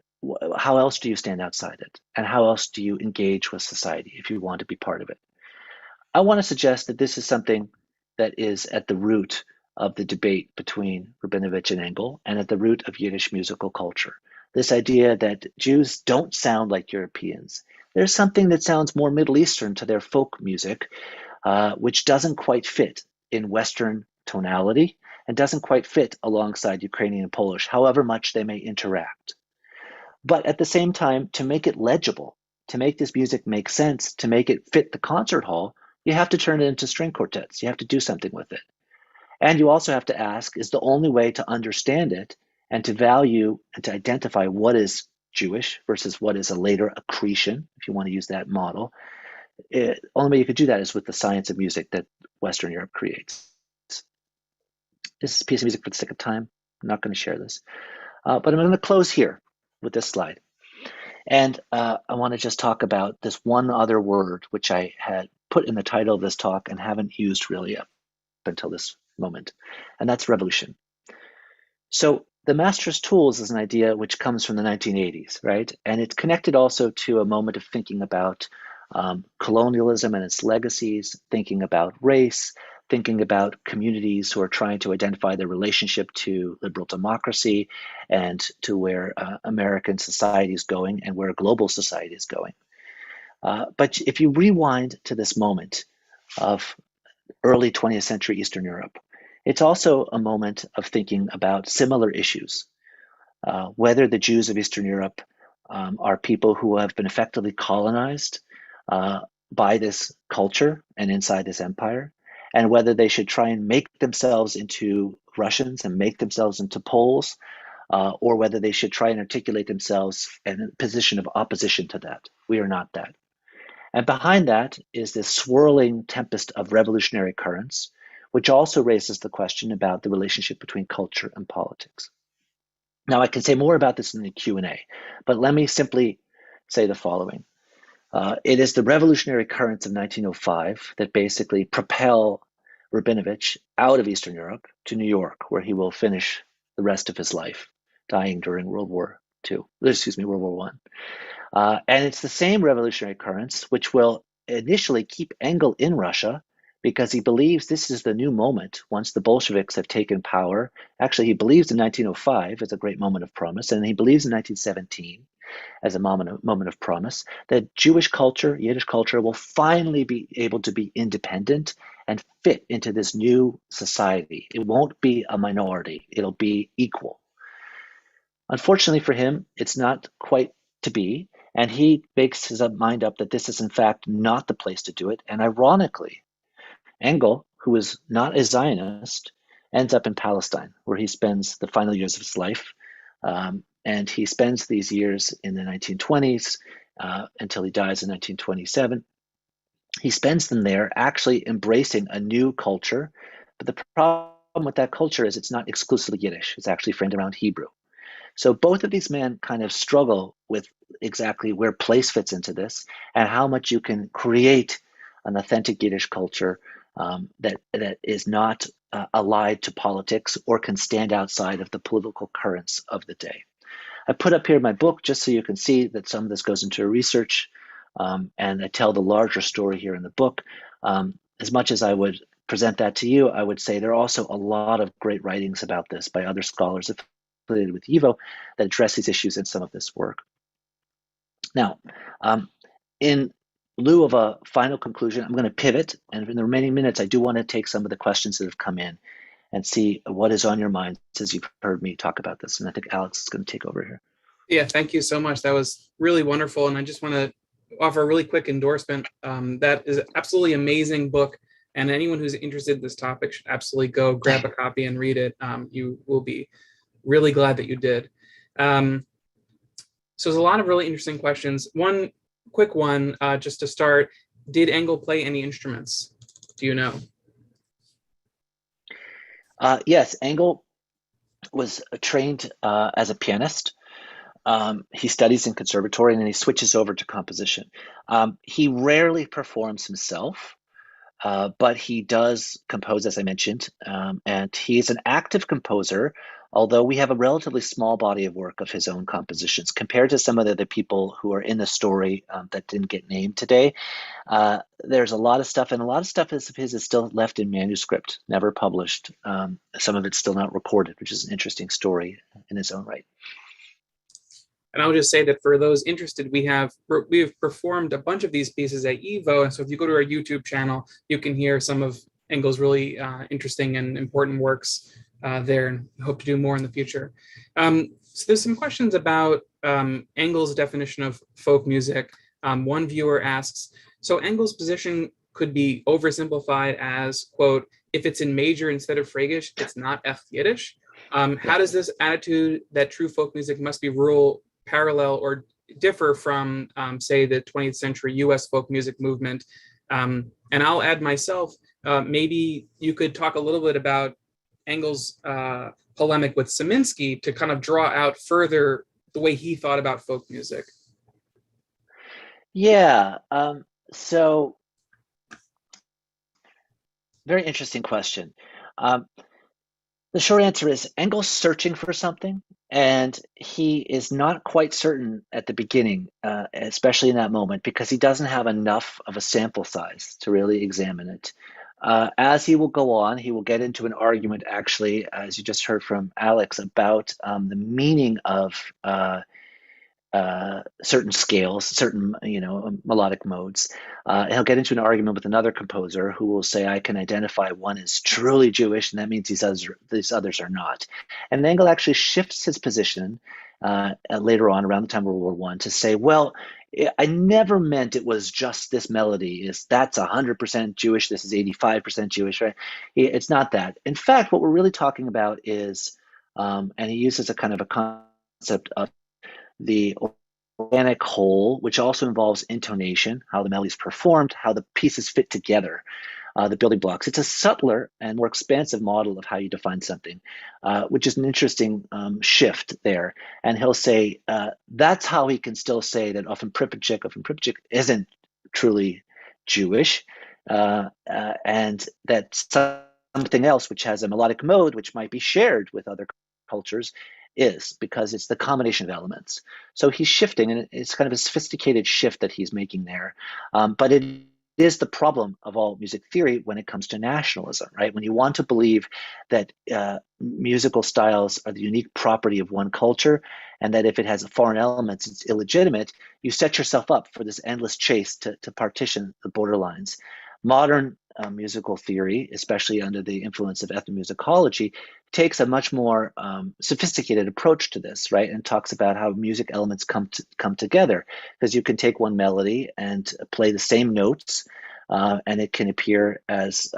How else do you stand outside it? And how else do you engage with society if you want to be part of it? I want to suggest that this is something that is at the root of the debate between Rabinovich and Engel, and at the root of Yiddish musical culture. This idea that Jews don't sound like Europeans. There's something that sounds more Middle Eastern to their folk music, which doesn't quite fit in Western tonality and doesn't quite fit alongside Ukrainian and Polish, however much they may interact. But at the same time, to make it legible, to make this music make sense, to make it fit the concert hall, you have to turn it into string quartets. You have to do something with it. And you also have to ask, is the only way to understand it and to value and to identify what is Jewish versus what is a later accretion, if you want to use that model, the only way you could do that is with the science of music that Western Europe creates. This is a piece of music for the sake of time. I'm not going to share this. But I'm going to close here with this slide. And I want to just talk about this one other word, which I had put in the title of this talk and haven't used really up until this moment, and that's revolution. So the master's tools is an idea which comes from the 1980s, right? And it's connected also to a moment of thinking about colonialism and its legacies, thinking about race, thinking about communities who are trying to identify their relationship to liberal democracy and to where American society is going and where global society is going. But if you rewind to this moment of early 20th century Eastern Europe, it's also a moment of thinking about similar issues, whether the Jews of Eastern Europe are people who have been effectively colonized by this culture and inside this empire, and whether they should try and make themselves into Russians and make themselves into Poles, or whether they should try and articulate themselves in a position of opposition to that. We are not that. And behind that is this swirling tempest of revolutionary currents, which also raises the question about the relationship between culture and politics. Now, I can say more about this in the Q&A, but let me simply say the following. It is the revolutionary currents of 1905 that basically propel Rabinovich out of Eastern Europe to New York, where he will finish the rest of his life, dying during World War One. And it's the same revolutionary currents which will initially keep Engel in Russia because he believes this is the new moment once the Bolsheviks have taken power. Actually, he believes in 1905 as a great moment of promise, and he believes in 1917 as a moment of promise that Jewish culture, Yiddish culture, will finally be able to be independent and fit into this new society. It won't be a minority, it'll be equal. Unfortunately for him, it's not quite to be, and he makes his mind up that this is in fact not the place to do it. And ironically, Engel, who is not a Zionist, ends up in Palestine, where he spends the final years of his life. And he spends these years in the 1920s until he dies in 1927. He spends them there actually embracing a new culture. But the problem with that culture is it's not exclusively Yiddish. It's actually framed around Hebrew. So both of these men kind of struggle with exactly where place fits into this and how much you can create an authentic Yiddish culture that is not allied to politics or can stand outside of the political currents of the day. I put up here my book just so you can see that some of this goes into research, and I tell the larger story here in the book. As much as I would present that to you, I would say there are also a lot of great writings about this by other scholars affiliated with YIVO that address these issues in some of this work. Now, in lieu of a final conclusion, I'm going to pivot, and in the remaining minutes, I do want to take some of the questions that have come in and see what is on your mind as you've heard me talk about this. And I think Alex is going to take over here. Yeah, thank you so much. That was really wonderful. And I just want to offer a really quick endorsement. That is an absolutely amazing book. And anyone who's interested in this topic should absolutely go grab a copy and read it. You will be really glad that you did. So there's a lot of really interesting questions. One quick one, just to start, did Engel play any instruments? Do you know? Yes, Engel was trained as a pianist. He studies in conservatory and then he switches over to composition. He rarely performs himself, but he does compose, as I mentioned, and he's an active composer, although we have a relatively small body of work of his own compositions compared to some of the other people who are in the story that didn't get named today. There's a lot of stuff, and a lot of stuff of his is still left in manuscript, never published. Some of it's still not recorded, which is an interesting story in its own right. And I'll just say that for those interested, we've performed a bunch of these pieces at YIVO. And so if you go to our YouTube channel, you can hear some of Engel's really interesting and important works there, and hope to do more in the future. So there's some questions about Engel's definition of folk music. One viewer asks, so Engel's position could be oversimplified as, quote, if it's in major instead of Fraigish, it's not F Yiddish. How does this attitude that true folk music must be rural parallel or differ from, say, the 20th century US folk music movement? And I'll add myself, maybe you could talk a little bit about Engel's polemic with Szymanski to kind of draw out further the way he thought about folk music. Yeah, so very interesting question. The short answer is Engel's searching for something, and he is not quite certain at the beginning, especially in that moment, because he doesn't have enough of a sample size to really examine it. As he will go on, he will get into an argument, actually, as you just heard from Alex, about the meaning of certain scales, certain melodic modes. He'll get into an argument with another composer who will say, "I can identify one as truly Jewish, and that means these others are not." And Engel actually shifts his position later on, around the time of World War I, to say, "Well, I never meant it was just this melody. That's 100% Jewish. This is 85% Jewish, right? It's not that. In fact, what we're really talking about is," and he uses a kind of a concept of the organic whole, which also involves intonation, how the melody is performed, how the pieces fit together. the building blocks. It's a subtler and more expansive model of how you define something, which is an interesting shift there. And he'll say that's how he can still say that often Pripyat isn't truly Jewish, and that something else which has a melodic mode which might be shared with other cultures is, because it's the combination of elements. So he's shifting, and it's kind of a sophisticated shift that he's making there. But it is the problem of all music theory when it comes to nationalism, right? When you want to believe that musical styles are the unique property of one culture, and that if it has foreign elements, it's illegitimate, you set yourself up for this endless chase to partition the borderlines. Modern musical theory, especially under the influence of ethnomusicology, takes a much more sophisticated approach to this, right? And talks about how music elements come together, because you can take one melody and play the same notes, and it can appear as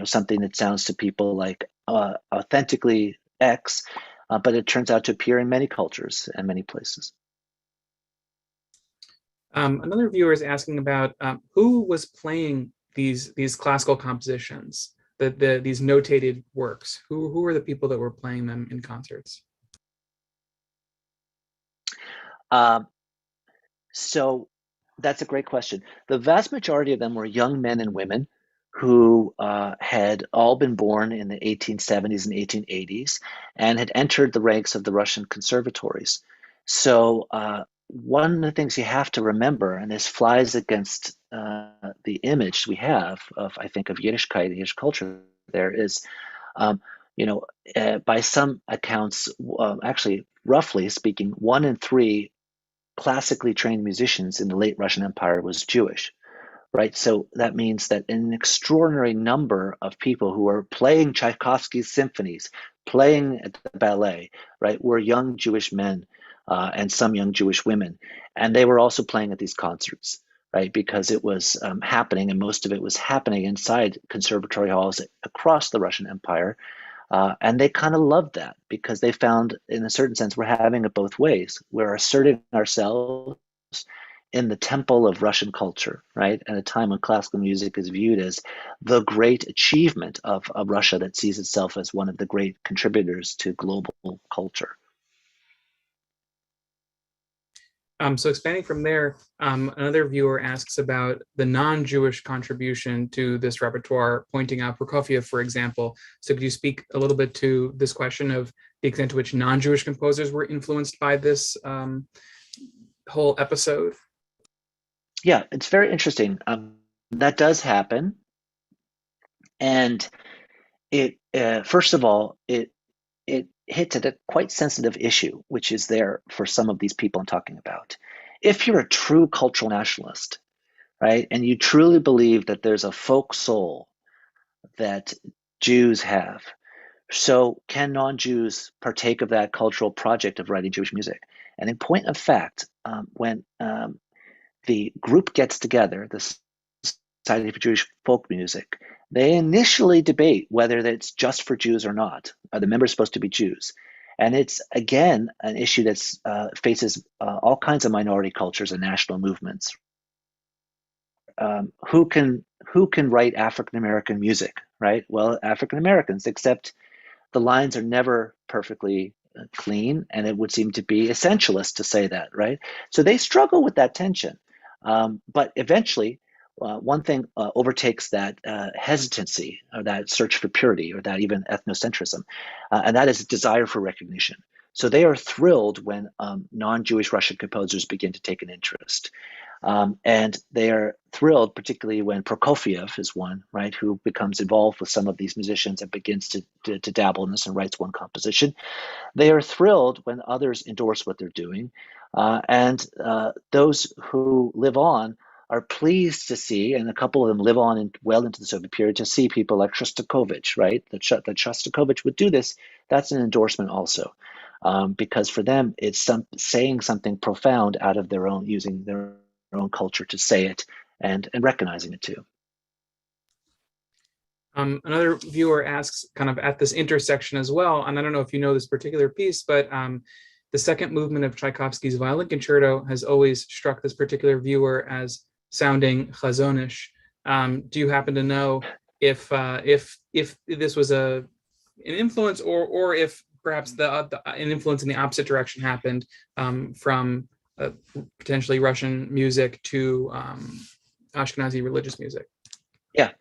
something that sounds to people like authentically X, but it turns out to appear in many cultures and many places. Another viewer is asking about who was playing these classical compositions, these notated works. Who were the people that were playing them in concerts? So that's a great question. The vast majority of them were young men and women who had all been born in the 1870s and 1880s and had entered the ranks of the Russian conservatories. So one of the things you have to remember, and this flies against the image we have of, I think, of Yiddishkeit, Yiddish culture, there is, by some accounts, actually, roughly speaking, 1 in 3 classically trained musicians in the late Russian Empire was Jewish, right? So that means that an extraordinary number of people who are playing Tchaikovsky's symphonies, playing at the ballet, right, were young Jewish men and some young Jewish women. And they were also playing at these concerts, right, because it was happening, and most of it was happening inside conservatory halls across the Russian Empire. And they kind of loved that, because they found, in a certain sense, we're having it both ways. We're asserting ourselves in the temple of Russian culture, right? At a time when classical music is viewed as the great achievement of Russia that sees itself as one of the great contributors to global culture. So expanding from there, another viewer asks about the non-Jewish contribution to this repertoire, pointing out Prokofiev, for example. So could you speak a little bit to this question of the extent to which non-Jewish composers were influenced by this whole episode? Yeah, it's very interesting. That does happen. And it first of all, it hits at a quite sensitive issue, which is there for some of these people I'm talking about. If you're a true cultural nationalist, right, and you truly believe that there's a folk soul that Jews have, so can non-Jews partake of that cultural project of writing Jewish music? And in point of fact, when the group gets together, the Society for Jewish Folk Music, they initially debate whether it's just for Jews or not. Are the members supposed to be Jews? And it's, again, an issue that faces all kinds of minority cultures and national movements. Who can write African American music, right? Well, African Americans, except the lines are never perfectly clean, and it would seem to be essentialist to say that, right? So they struggle with that tension. But eventually, one thing overtakes that hesitancy, or that search for purity, or that even ethnocentrism, and that is a desire for recognition. So they are thrilled when non-Jewish Russian composers begin to take an interest. And they are thrilled, particularly when Prokofiev is one, right, who becomes involved with some of these musicians and begins to dabble in this and writes one composition. They are thrilled when others endorse what they're doing. And those who live on are pleased to see, and a couple of them live on well into the Soviet period, to see people like Shostakovich, right? That Shostakovich would do this, that's an endorsement also. Because for them, it's saying something profound out of their own, using their own culture to say it, and recognizing it too. Another viewer asks, kind of at this intersection as well, and I don't know if you know this particular piece, but the second movement of Tchaikovsky's Violin Concerto has always struck this particular viewer as sounding chazonish. Do you happen to know if this was an influence, or if perhaps an influence in the opposite direction happened, from potentially Russian music to Ashkenazi religious music? Yeah.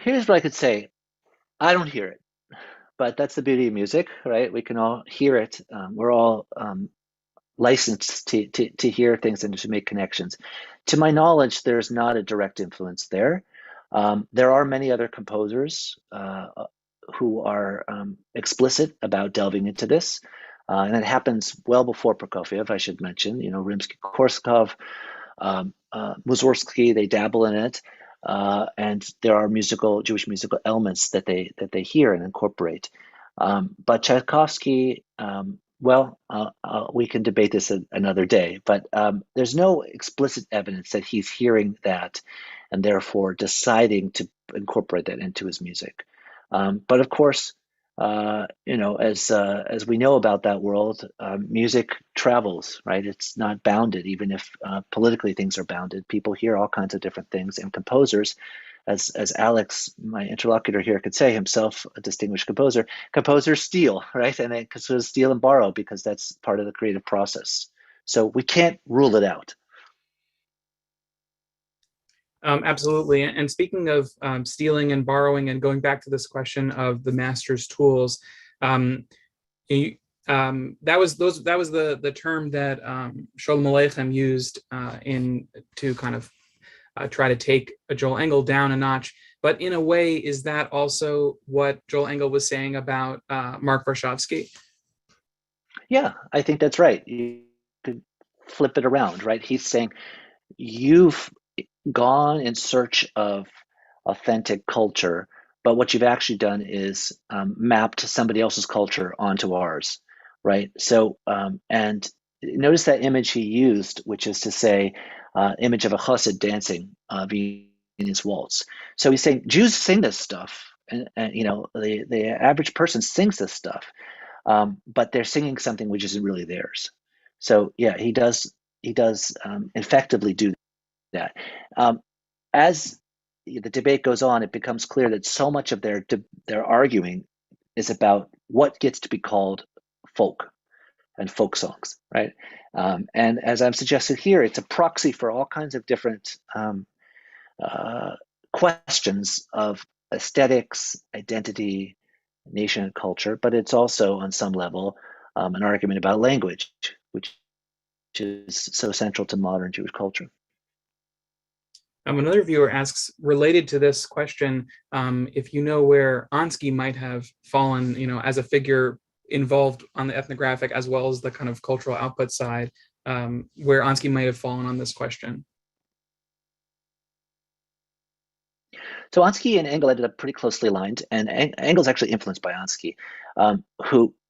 Here's what I could say. I don't hear it, but that's the beauty of music, right? We can all hear it. We're all licensed to hear things and to make connections. To my knowledge, there's not a direct influence there. There are many other composers who are explicit about delving into this. And it happens well before Prokofiev, I should mention. Rimsky-Korsakov, Mussorgsky, they dabble in it. And there are Jewish musical elements that they hear and incorporate. But Tchaikovsky, we can debate this another day, but there's no explicit evidence that he's hearing that and therefore deciding to incorporate that into his music. But of course, as we know about that world, music travels, right? It's not bounded, even if politically things are bounded. People hear all kinds of different things, and composers, as Alex, my interlocutor here, could say himself, a distinguished composer, composers steal, right? And they steal and borrow because that's part of the creative process. So we can't rule it out. Absolutely. And speaking of stealing and borrowing, and going back to this question of the master's tools, that was the term that Sholem Aleichem used to kind of try to take Joel Engel down a notch. But in a way, is that also what Joel Engel was saying about Mark Varshavsky? Yeah, I think that's right. You could flip it around, right? He's saying you've gone in search of authentic culture, but what you've actually done is mapped somebody else's culture onto ours, right? So, and notice that image he used, which is to say, image of a chassid dancing Viennese waltz. So he's saying Jews sing this stuff, and the average person sings this stuff, but they're singing something which isn't really theirs. So yeah, he does effectively do that. As the debate goes on, it becomes clear that so much of their arguing is about what gets to be called folk and folk songs, right? And as I'm suggested here, it's a proxy for all kinds of different questions of aesthetics, identity, nation, and culture, but it's also, on some level, an argument about language, which is so central to modern Jewish culture. Another viewer asks, related to this question, if you know where Ansky might have fallen, as a figure involved on the ethnographic as well as the kind of cultural output side, where Ansky might have fallen on this question. So Ansky and Engel ended up pretty closely aligned, and Engel's actually influenced by Ansky,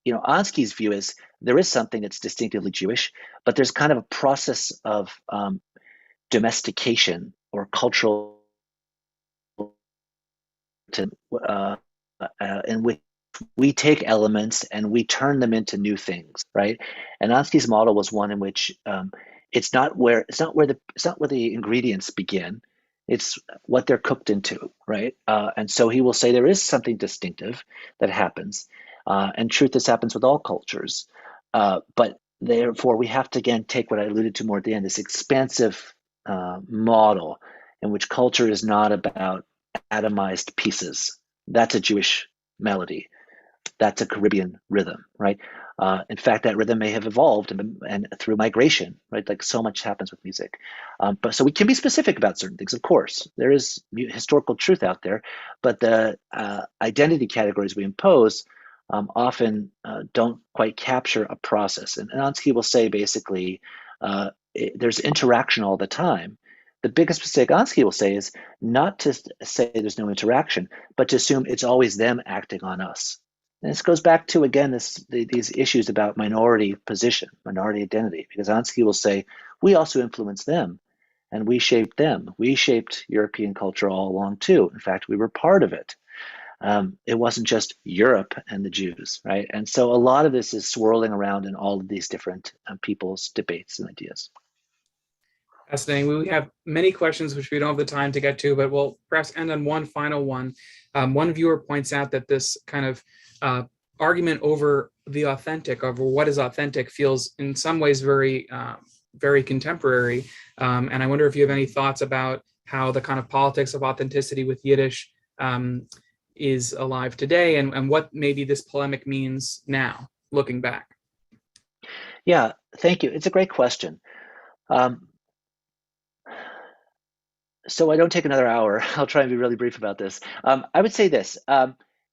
Ansky's view is there is something that's distinctively Jewish, but there's kind of a process of domestication or cultural in which we take elements and we turn them into new things, right? And Ansky's model was one in which it's not where the ingredients begin, it's what they're cooked into, right? And so he will say there is something distinctive that happens, and truth, this happens with all cultures, but therefore we have to again take what I alluded to more at the end, this expansive model in which culture is not about atomized pieces. That's a Jewish melody. That's a Caribbean rhythm, right? In fact, that rhythm may have evolved and through migration, right? Like so much happens with music. But so we can be specific about certain things, of course. There is historical truth out there, but the identity categories we impose often don't quite capture a process. And Ansky will say basically, there's interaction all the time. The biggest mistake Ansky will say is not to say there's no interaction, but to assume it's always them acting on us. And this goes back to, again, these issues about minority position, minority identity, because Ansky will say, we also influenced them and we shaped them. We shaped European culture all along too. In fact, we were part of it. It wasn't just Europe and the Jews, right? And so a lot of this is swirling around in all of these different people's debates and ideas. Fascinating. We have many questions which we don't have the time to get to, but we'll perhaps end on one final one. One viewer points out that this kind of argument over the authentic, over what is authentic, feels in some ways very, very contemporary. And I wonder if you have any thoughts about how the kind of politics of authenticity with Yiddish is alive today, and what maybe this polemic means now, looking back. Yeah, thank you. It's a great question. So I don't take another hour. I'll try and be really brief about this. I would say this. Yeah,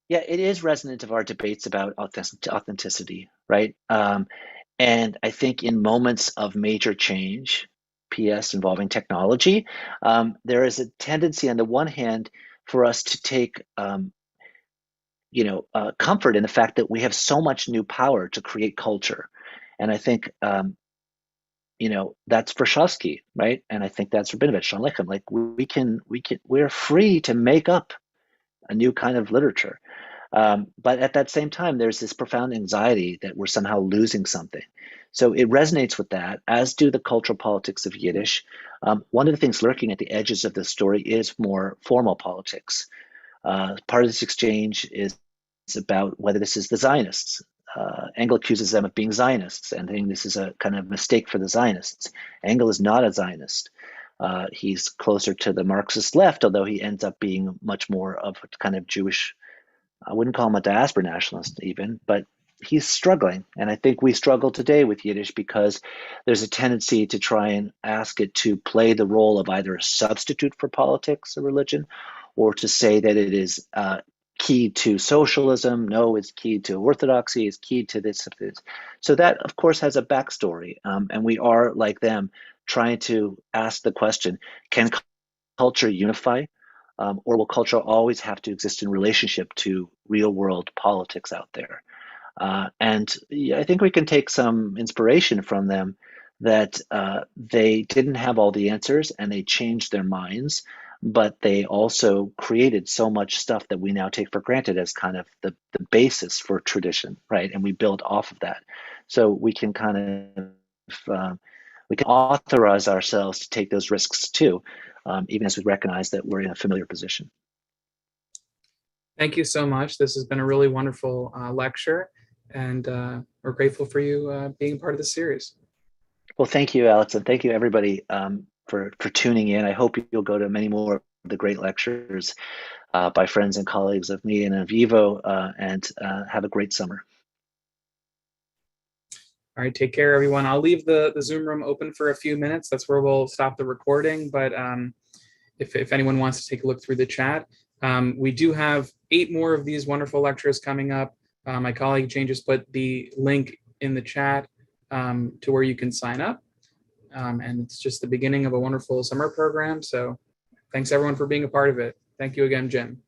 it is resonant of our debates about authenticity, right? And I think in moments of major change, PS involving technology, there is a tendency on the one hand for us to take comfort in the fact that we have so much new power to create culture. And I think that's Varshavsky, right? And I think that's Rabinovich, Lechem. Like we're free to make up a new kind of literature. But at that same time, there's this profound anxiety that we're somehow losing something. So it resonates with that, as do the cultural politics of Yiddish. One of the things lurking at the edges of the story is more formal politics. Part of this exchange is about whether this is the Zionists. Engel accuses them of being Zionists and thinking this is a kind of mistake for the Zionists. Engel is not a Zionist. He's closer to the Marxist left, although he ends up being much more of a kind of Jewish, I wouldn't call him a diaspora nationalist even, but he's struggling. And I think we struggle today with Yiddish because there's a tendency to try and ask it to play the role of either a substitute for politics or religion, or to say that it is key to socialism. No, it's key to orthodoxy, it's key to this. So that, of course, has a backstory. And we are, like them, trying to ask the question, can culture unify? Or will culture always have to exist in relationship to real world politics out there? And I think we can take some inspiration from them that they didn't have all the answers and they changed their minds, but they also created so much stuff that we now take for granted as kind of the basis for tradition, right? And we build off of that. So we can kind of, we can authorize ourselves to take those risks too, even as we recognize that we're in a familiar position. Thank you so much. This has been a really wonderful lecture, and we're grateful for you being part of the series. Well, thank you, Alex, and thank you, everybody, for tuning in. I hope you'll go to many more of the great lectures by friends and colleagues of me and of Evo, and have a great summer. All right, take care, everyone. I'll leave the Zoom room open for a few minutes. That's where we'll stop the recording. But if anyone wants to take a look through the chat, we do have 8 more of these wonderful lectures coming up. My colleague Jane just put the link in the chat to where you can sign up. And it's just the beginning of a wonderful summer program. So thanks, everyone, for being a part of it. Thank you again, Jim.